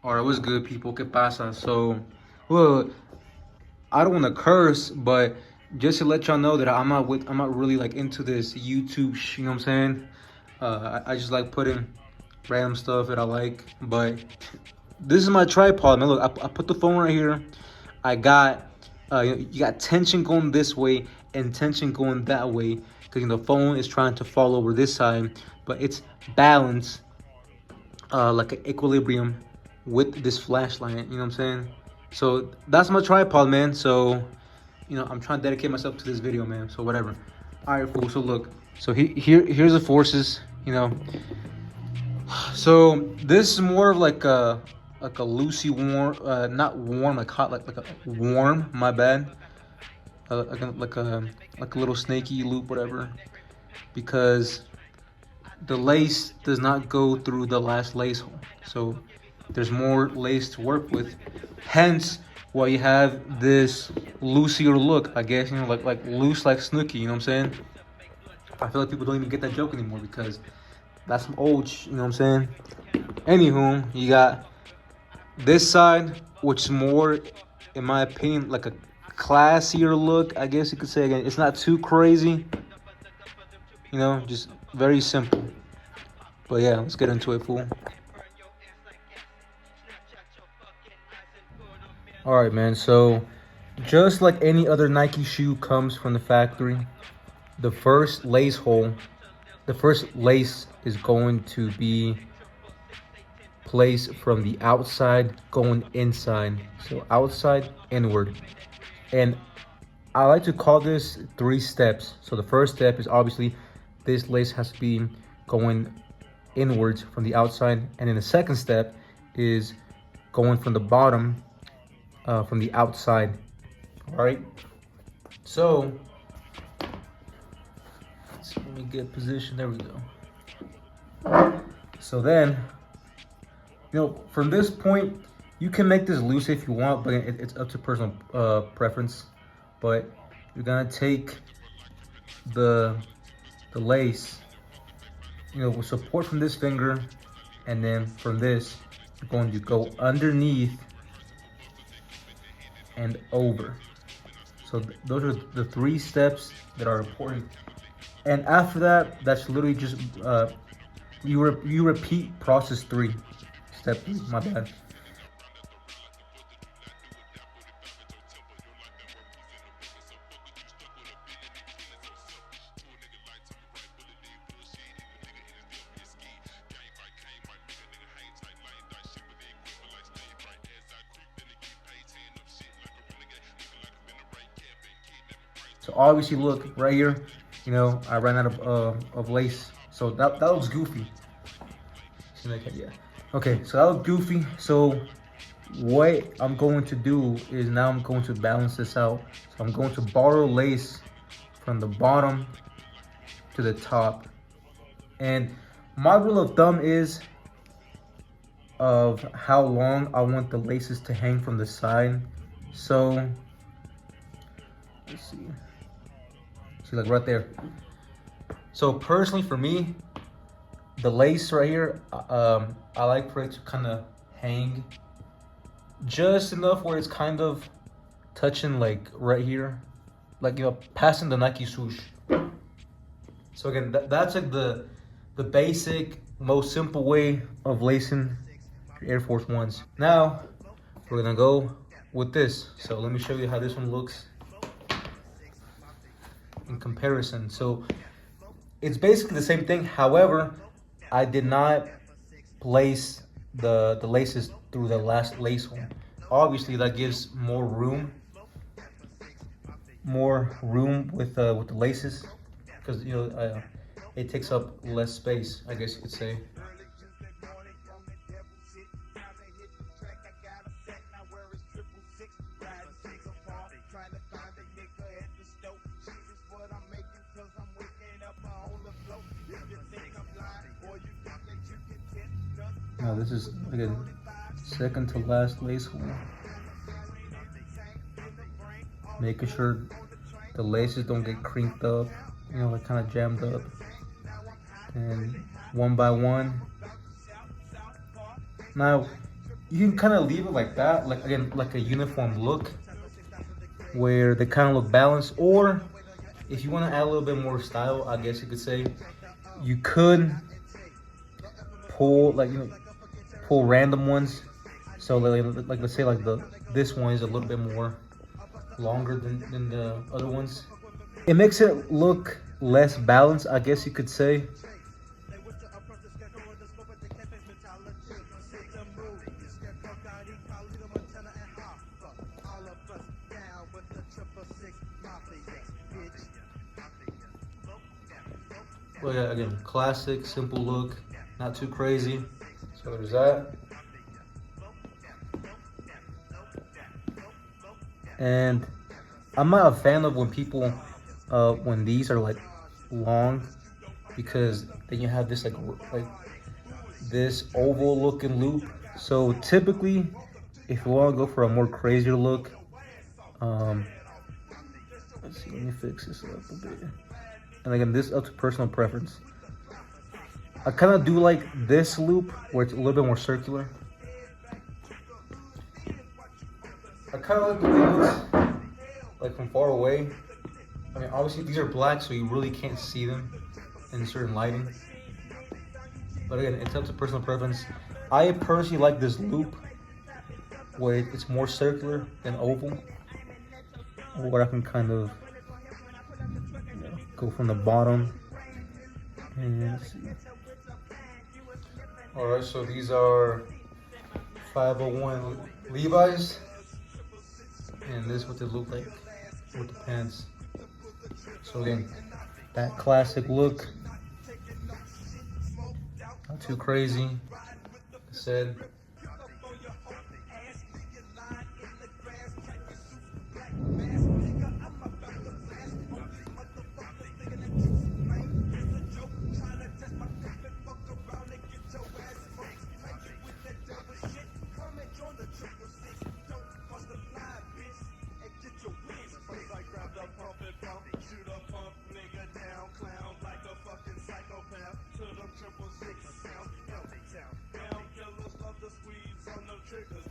Alright, what's good, people? ¿Qué pasa? So, well, I don't want to curse, but just to let y'all know that I'm not really like into this YouTube. You know what I'm saying? I just like putting random stuff that I like. But this is my tripod, man. Look, I put the phone right here. I got you got tension going this way and tension going that way because the phone is trying to fall over this side, but it's balanced like an equilibrium with this flashlight. You know what I'm saying? So that's my tripod, man. So I'm trying to dedicate myself to this video, man. So whatever. All right, fool. So look. So here's the forces. So this is more of like a loosey warm, not warm, like hot, like a warm. My bad. Like a little snaky loop, whatever. Because the lace does not go through the last lace hole. So there's more lace to work with. Hence why you have this loosier look, I guess, like loose like Snooki, you know what I'm saying? I feel like people don't even get that joke anymore because that's some you know what I'm saying? Anywho, you got this side, which is more, in my opinion, like a classier look, I guess you could say. Again, it's not too crazy, just very simple. But yeah, let's get into it, fool. All right, man. So just like any other Nike shoe comes from the factory, the first lace hole, the first lace is going to be placed from the outside going inside. So outside, inward. And I like to call this 3 steps. So the first step is obviously this lace has to be going inwards from the outside. And then the second step is going from the bottom, from the outside. All right. So let me get position. There we go. So then, from this point, you can make this loose if you want, but it's up to personal preference. But you're gonna take the lace, with support from this finger, and then from this, you're going to go underneath and over. So those are the 3 steps that are important. And after that, that's literally just you repeat process 3. Step 3, my bad. So obviously, look right here. I ran out of lace, so that looks goofy. Yeah. Okay, so that looks goofy. So what I'm going to do is now I'm going to balance this out. So I'm going to borrow lace from the bottom to the top, and my rule of thumb is of how long I want the laces to hang from the side. So let's see. See, like right there. So personally, for me, the lace right here, I like for it to kind of hang just enough where it's kind of touching like right here, like passing the Nike swoosh. So again, that's like the basic, most simple way of lacing your Air Force Ones. Now we're gonna go with this. So let me show you how this one looks in comparison. So it's basically the same thing. However, I did not place the laces through the last lace hole. Obviously, that gives more room with the laces, because it takes up less space, I guess you could say. Now this is again second to last lace hole. Making sure the laces don't get crinked up, like kind of jammed up. And one by one. Now You can kind of leave it like that, like again, like a uniform look, where they kind of look balanced. Or if you want to add a little bit more style, I guess you could say, you could pull like pull random ones. So like let's say like this one is a little bit more longer than the other ones. It makes it look less balanced, I guess you could say. Well, yeah, again, classic, simple look, not too crazy. So there's that. And I'm not a fan of when people, when these are like long, because then you have this like this oval looking loop. So typically, if you want to go for a more crazier look, let's see, let me fix this up a bit. And again, this is up to personal preference. I kind of do like this loop where it's a little bit more circular. I kind of like the ones like from far away. I mean, obviously these are black, so you really can't see them in certain lighting. But again, it's up to personal preference. I personally like this loop where it's more circular than oval, where I can kind of go from the bottom and see. All right, so these are 501 Levi's, and this is what they look like with the pants. So again, that classic look, not too crazy. Like I said,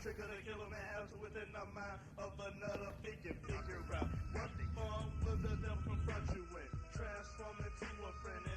trigger to kill him and within the mind of another figure out what form will the devil confront you with, transform into a friend.